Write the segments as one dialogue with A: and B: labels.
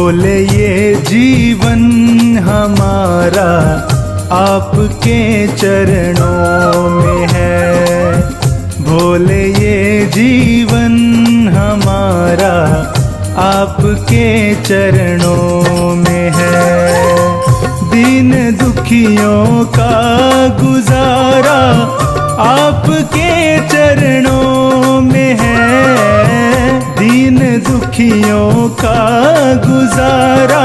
A: भोले ये जीवन हमारा आपके चरणों में है। भोले ये जीवन हमारा आपके चरणों में है। दीन दुखियों का गुजारा आपके चरणों में है। दीन दुखियों का गुजारा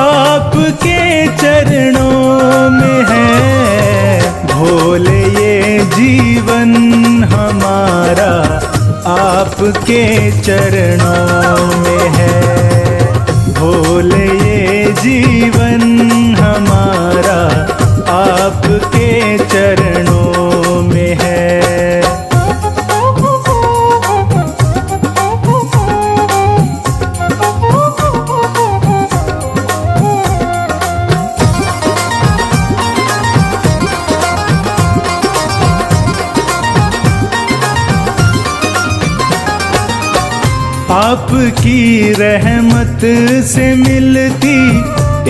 A: आपके चरणों में है। भोले ये जीवन हमारा आपके चरणों में है। भोले ये जीवन हमारा आपके चरणों में है। आपकी रहमत से मिलती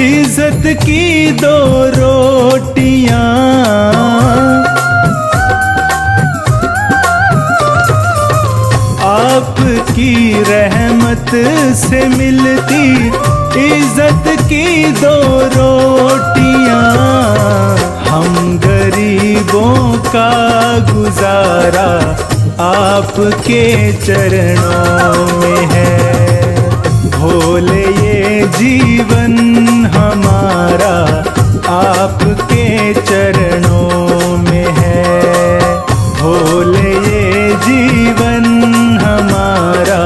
A: इज्जत की दो रोटियां। आपकी रहमत से मिलती इज्जत की दो रोटियां। हम गरीबों का गुजारा आपके चरणों में है। भोले ये जीवन हमारा आपके चरणों में है। भोले ये जीवन हमारा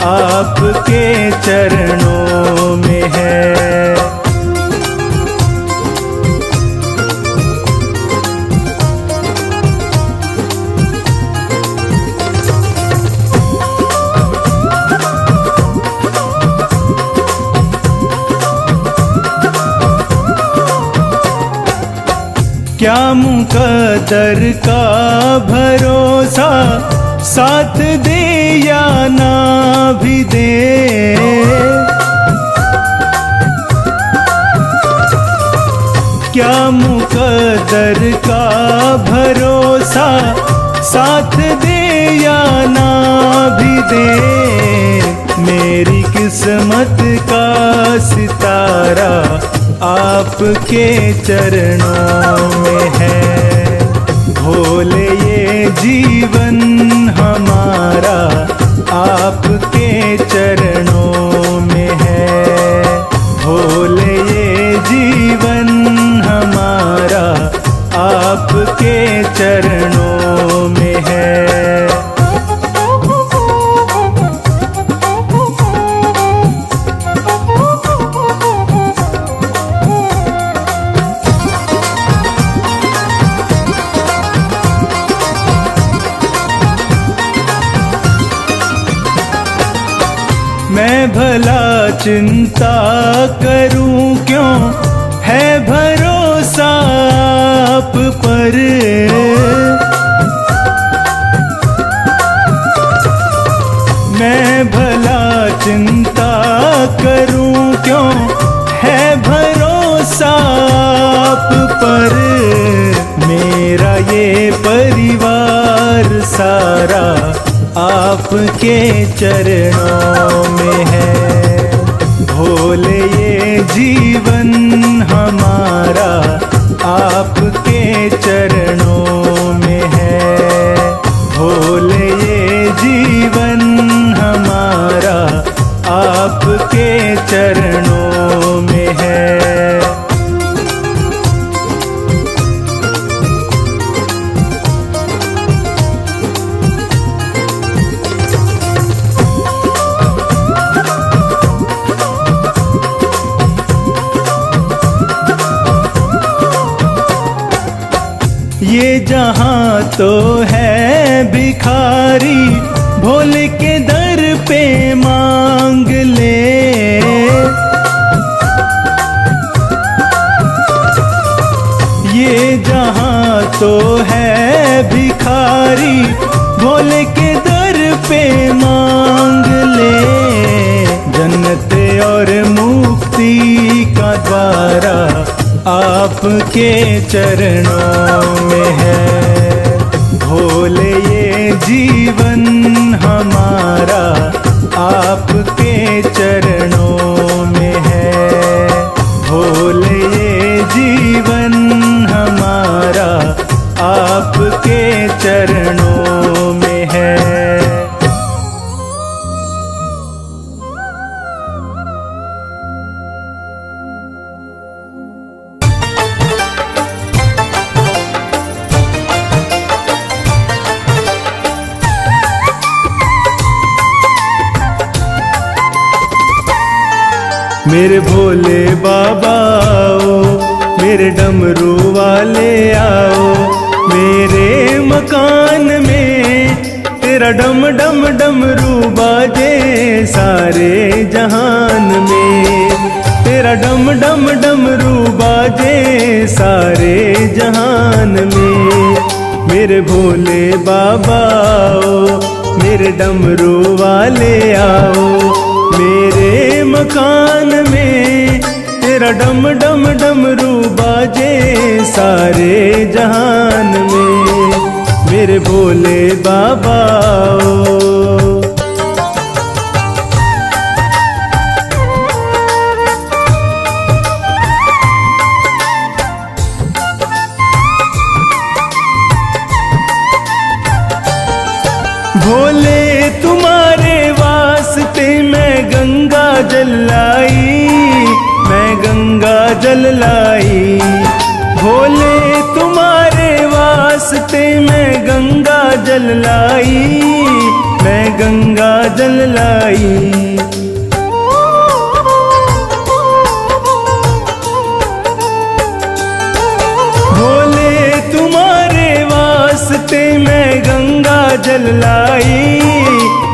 A: आपके चरणों में है। क्या मुकद्दर का भरोसा साथ दे या ना भी दे। क्या मुकद्दर का भरोसा साथ दे या ना भी दे। मेरी किस्मत का सितारा आपके चरणों में है। भोले ये जीवन हमारा आपके चरणों में है। भोले ये जीवन हमारा आपके चरणों में है। मैं भला चिंता करूं क्यों है भरोसा आप पर। मैं भला चिंता करूं क्यों है भरोसा आप पर। मेरा ये परिवार सारा आपके चरणों में है। भोले ये जीवन हमारा आपके चरणों में है। भोले ये जीवन हमारा आपके चरणों में है। ये जहां तो है भिखारी भोले के दर पे मांग ले। ये जहां तो है भिखारी भोले के दर पे मांग ले। जन्नत और आपके चरणों में है। भोले ये जीवन हमारा आपके चरणों में है। भोले ये जीवन हमारा आपके चरणों में है। मेरे भोले बाबा आओ, मेरे डमरू वाले आओ, मेरे मकान में तेरा डम डम डमरू बाजे सारे जहान में। तेरा डम डम डमरू बाजे सारे जहान में। मेरे भोले बाबा आओ, मेरे डमरू वाले आओ, मेरे मकान में तेरा डम डम डमरू बाजे सारे जहान में। मेरे भोले बाबा आओ। भोले तुम्हारे वास्ते मैं गंगा जल लाई, मैं गंगा जल लाई। भोले तुम्हारे वास्ते मैं गंगा जल लाई, मैं गंगा जल लाई। भोले तुम्हारे वास्ते मैं गंगा जल लाई,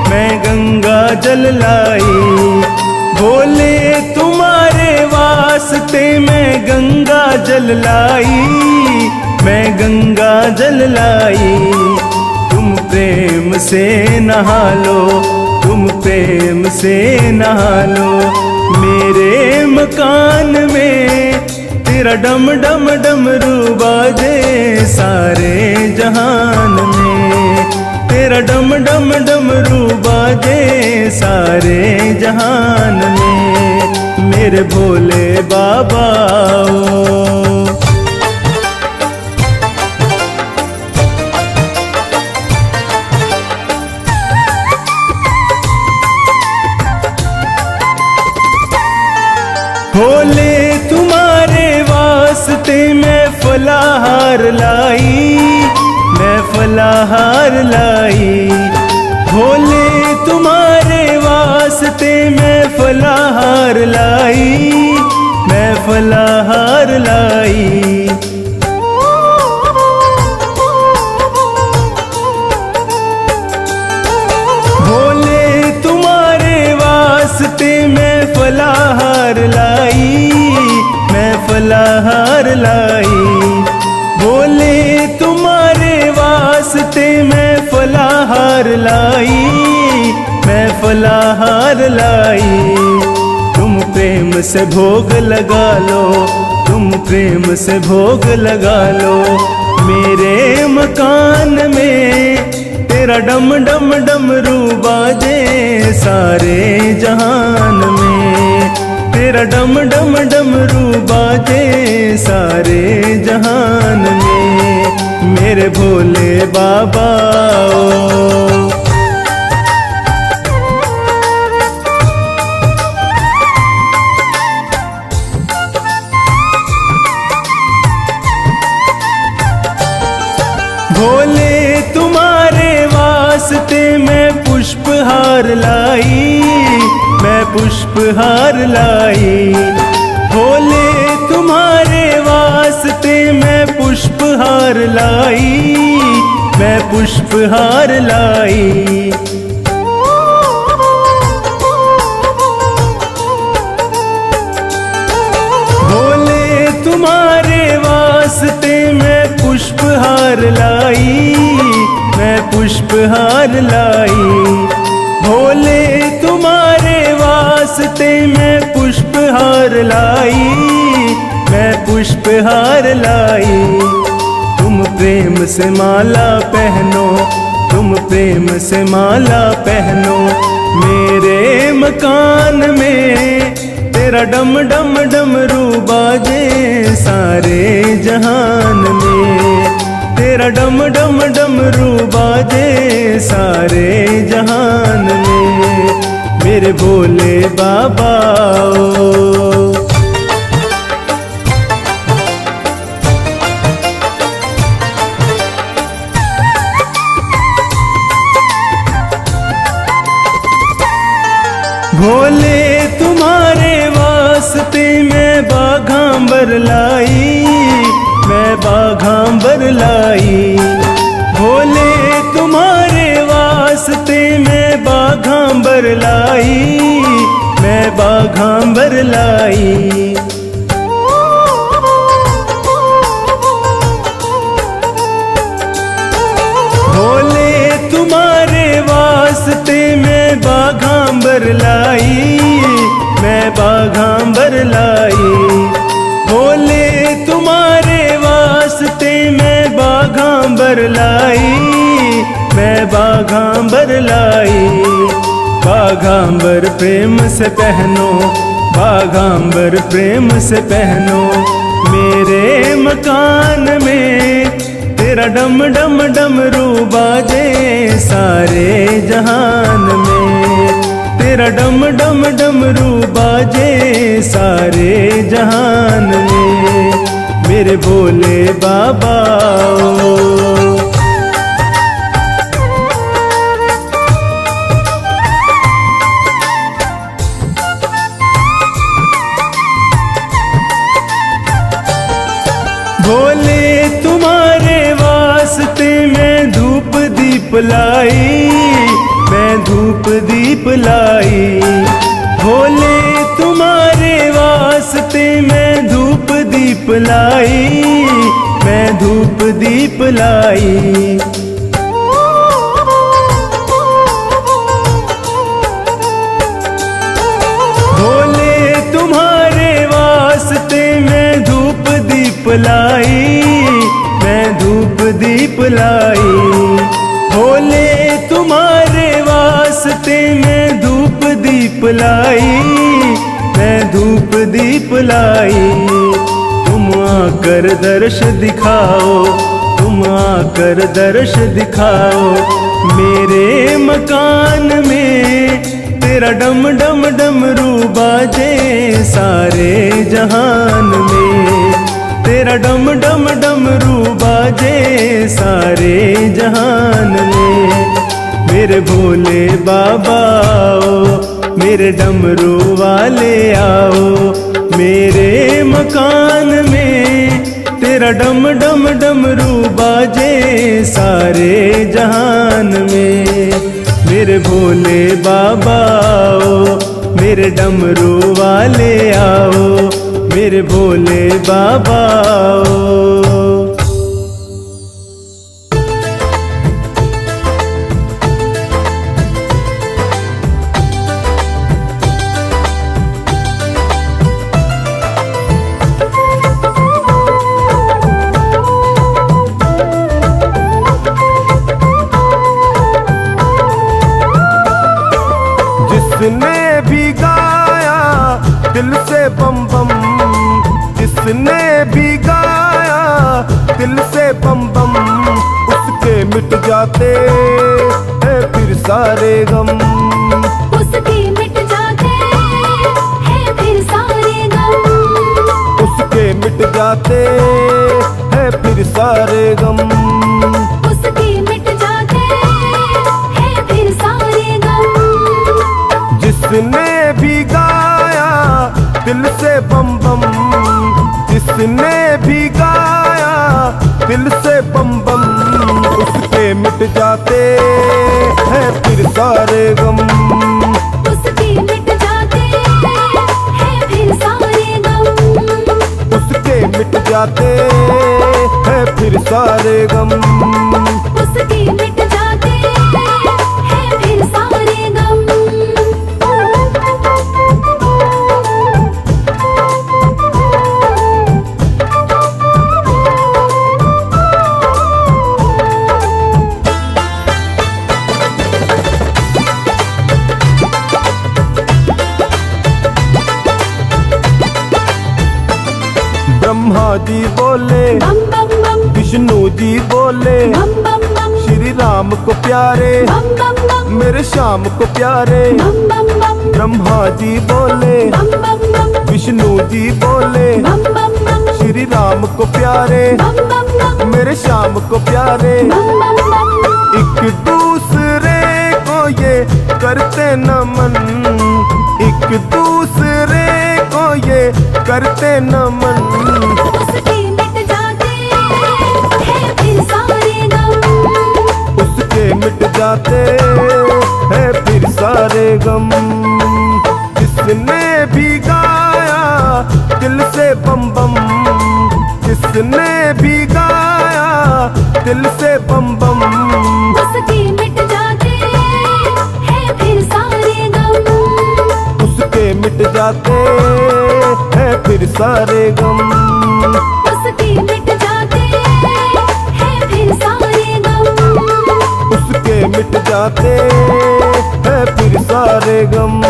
A: मैं गंगा जल लाई। भोले तुम्हारे वास्ते मैं गंगा जल लाई, मैं गंगा जल लाई। तुम प्रेम से नहा लो, तुम प्रेम से नहा लो, मेरे मकान में तेरा डम डम डमरू बाजे सारे जहान में। तेरा डम डम डमरू बाजे सारे जहान में। मेरे भोले बाबा आओ। भोले तुम्हारे वास्ते मैं फलाहार लाई, मैं फलाहार लाई। भोले तुम्हारे वास्ते मैं फलाहार लाई, मैं फलाहार लाई। भोले तुम्हारे वास्ते मैं फलाहार लाई, मैं फलाहार लाई। भोले तुम्हारे वास्ते मैं फलाहार लाई, मैं फलाहार लाई। तुम प्रेम से भोग लगा लो, तुम प्रेम से भोग लगा लो, मेरे मकान में तेरा डम डम डमरू बाजे सारे जहान में। तेरा डम डम डमरू बाजे सारे जहान में। मेरे भोले बाबा आओ। भोले तुम्हारे वास्ते मैं पुष्पहार लाई, मैं पुष्पहार लाई। भोले तुम्हारे वास्ते मैं पुष्पहार लाई, मैं पुष्पहार लाई। भोले तुम्हारे वास्ते मैं पुष्पहार लाई, मैं पुष्पहार लाई। भोले तुम्हारे वास्ते मैं पुष्पहार लाई, मैं पुष्पहार लाई। तुम प्रेम से माला पहनो, तुम प्रेम से माला पहनो, मेरे मकान में तेरा डम डम डमरू बाजे सारे जहान में, तेरा डम डम डमरू बाजे सारे जहान में, मेरे भोले बाबा ओ। भोले तुम्हारे वास्ते मैं बाघांबर लाई, मैं बाघांबर लाई। भोले तुम्हारे वास्ते मैं बाघांबर लाई, मैं बाघांबर लाई। भोले तुम्हारे वास्ते मैं बाघांबर लाई, मैं बाघांबर लाई। भोले तुम्हारे वास्ते मैं बाघांबर लाई, मैं बाघांबर लाई। बाघांबर प्रेम से पहनो, बाघांबर प्रेम से पहनो, मेरे मकान में तेरा डम डम डमरू बाजे सारे जहान में, तेरा डम डम डमरू बाजे सारे जहान में, मेरे भोले बाबा ओ। भोले तुम्हारे वास्ते मैं धूप दीप लाई, मैं धूप दीप लाई। भोले तुम्हारे वास्ते मैं धूप दीप लाई, मैं धूप दीप लाई। भोले तुम्हारे वास्ते मैं धूप दीप लाई, मैं धूप दीप लाई। भोले तुम्हारे वास्ते मैं धूप दीप लाई, मैं धूप दीप लाई। तुम आकर दर्श दिखाओ, तुम आकर दर्श दिखाओ, मेरे मकान में तेरा डम डम डमरू बाजे सारे जहान में, तेरा डम डम डमरू बाजे सारे जहान में, मेरे भोले बाबा ओ। मेरे डमरू वाले आओ, मेरे मकान में तेरा डम डम डमरू बाजे सारे जहान में, मेरे भोले बाबा ओ। मेरे डमरू वाले आओ, मेरे भोले बाबा ओ।
B: जिसने भी गाया दिल से बम बम, जिसने भी गाया दिल से बम बम, उसके मिट जाते हैं फिर सारे गम,
C: उसके मिट जाते हैं फिर सारे गम,
B: उसके मिट जाते हैं फिर सारे गम,
C: उसके मिट जाते हैं फिर सारे गम।
B: जिसने भी गाया दिल से बम बम, जिसने भी गाया दिल से बम बम, उसके मिट जाते हैं फिर सारे गम,
C: उसके मिट जाते हैं फिर सारे गम,
B: उसके मिट जाते हैं फिर सारे गम,
C: उसके मिट जाते हैं फिर सारे गम।
B: ब्रह्मा जी बोले,
C: बम बम बम
B: विष्णु जी बोले,
C: बम बम बम
B: श्री राम को प्यारे,
C: बम बम बम
B: मेरे श्याम को प्यारे।
C: बम बम बम
B: ब्रह्मा जी बोले,
C: बम बम बम
B: विष्णु जी बोले,
C: बम बम बम
B: श्री राम को प्यारे,
C: बम बम बम
B: मेरे श्याम को प्यारे।
C: बम बम बम
B: एक दूसरे को ये करते नमन, एक दूसरे को ये करते नमन।
C: उसके मिट जाते हैं फिर सारे गम,
B: उसके मिट जाते हैं फिर सारे गम। जिसने भी गाया दिल से बम बम, जिसने भी गाया दिल से बम बम।
C: उसके मिट जाते हैं फिर सारे गम,
B: उसके मिट जाते हैं फिर सारे गम।
C: उसके मिट जाते हैं फिर सारे गम,
B: उसके मिट जाते हैं फिर सारे गम।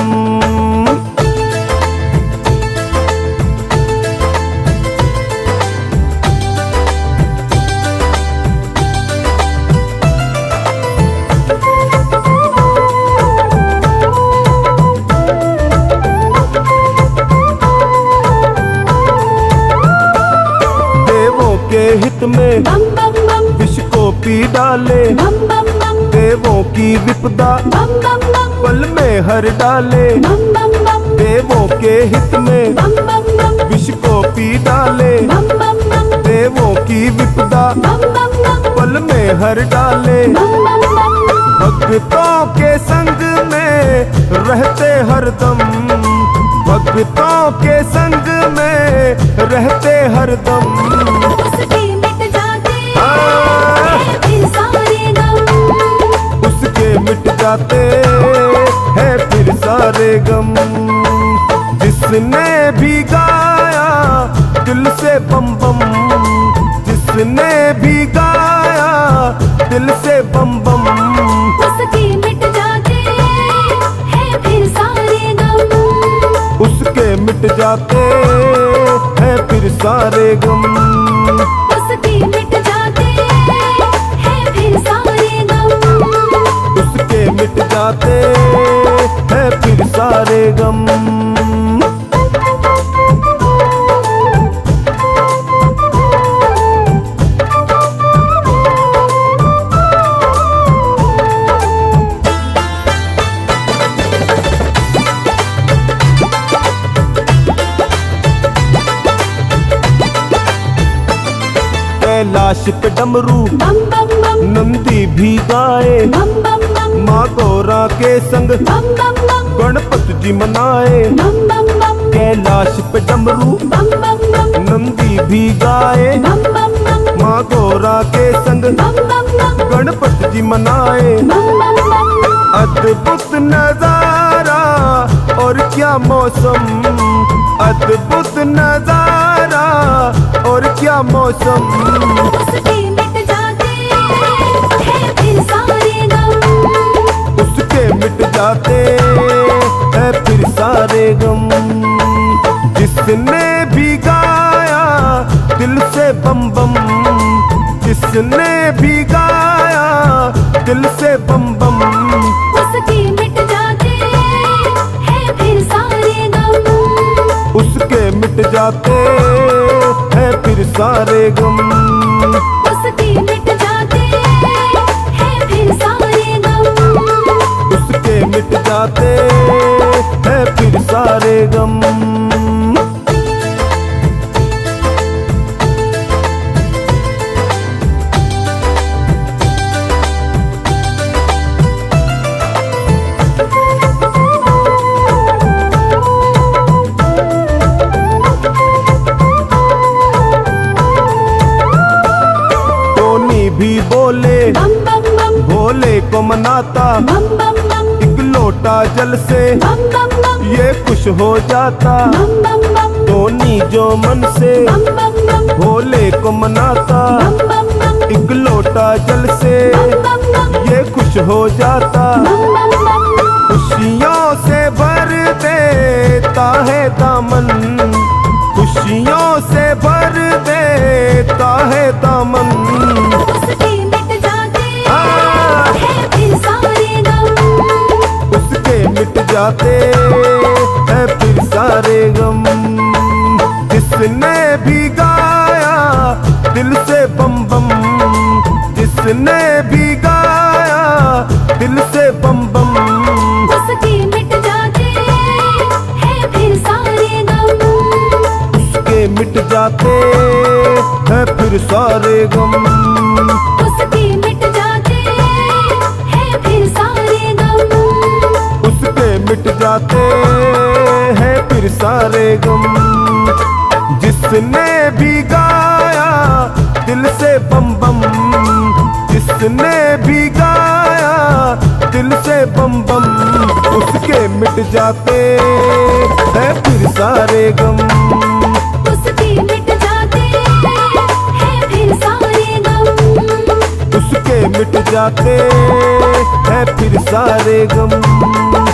B: देवों के हित में
C: बम बम बम
B: विष को पी डाले,
C: बम बम बम
B: देवों की विपदा
C: बम बम बम
B: पल में हर डाले।
C: बम बम बम
B: देवों के हित में
C: बम बम बम
B: विष को पी डाले,
C: बम बम बम
B: देवों की विपदा
C: बम बम बम
B: पल में हर डाले।
C: बम बम बम
B: भक्तों के संग में रहते हरदम, भक्तों के संग में रहते हरदम।
C: उसके मिट जाते हैं फिर सारे गम,
B: उसके मिट जाते हैं फिर सारे गम। जिसने भी गाया दिल से बम बम, जिसने भी गाया दिल से बम बम।
C: उसके मिट जाते हैं फिर सारे गम,
B: उसके मिट जाते हैं फिर सारे गम।
C: उसके मिट जाते हैं फिर सारे गम,
B: उसके मिट जाते हैं फिर सारे गम। कैलाश पे डमरू
C: बम बम बम
B: नंदी भी गाए,
C: बम बम बम
B: माँ गौरा के संग
C: बम बम बम
B: गणपति जी मनाए।
C: बम बम बम
B: कैलाश पे डमरू
C: बम बम बम
B: नंदी भी गाए,
C: बम बम बम
B: माँ गौरा के संग
C: बम बम बम
B: गणपति जी मनाए।
C: बम बम बम
B: अद्भुत नजारा और क्या मौसम, अद्भुत नजारा और क्या मौसम।
C: उसके मिट जाते हैं फिर सारे गम,
B: उसके मिट जाते हैं फिर सारे गम। जिसने भी गाया दिल से बम बम, जिसने भी गाया दिल से बम बम।
C: उसके मिट जाते हैं फिर सारे गम,
B: उसके मिट जाते हैं फिर सारे गम।
C: उसके मिट जाते हैं फिर सारे गम,
B: उसके मिट जाते हैं फिर सारे गम। टोनी भी बोले,
C: बम बम बम
B: भोले को मनाता,
C: बम बम बम
B: एक लोटा जल से
C: बम बम बम
B: ये खुश हो जाता।
C: बम बम बम
B: टोनी जो मन से
C: बम बम बम
B: भोले को मनाता,
C: बम बम बम
B: एक लोटा जल से
C: बम बम
B: ये खुश हो जाता।
C: बम बम बम
B: खुशियों से भर देता है दामन, खुशियों से भर मिट जाते हैं फिर सारे गम। जिसने भी गाया दिल से बम बम, जिसने भी गाया दिल से बम बम,
C: उसके मिट जाते हैं फिर सारे गम।
B: उसके मिट जाते हैं फिर सारे गम।
C: उसके मिट जाते हैं फिर सारे गम।
B: उसके मिट जाते हैं फिर सारे गम। जिसने भी गाया दिल से बम बम, जिसने भी गाया दिल से बम बम, उसके मिट जाते हैं फिर सारे गम।
C: उसके मिट जाते हैं फिर सारे गम।
B: उसके मिट जाते हैं फिर सारे गम।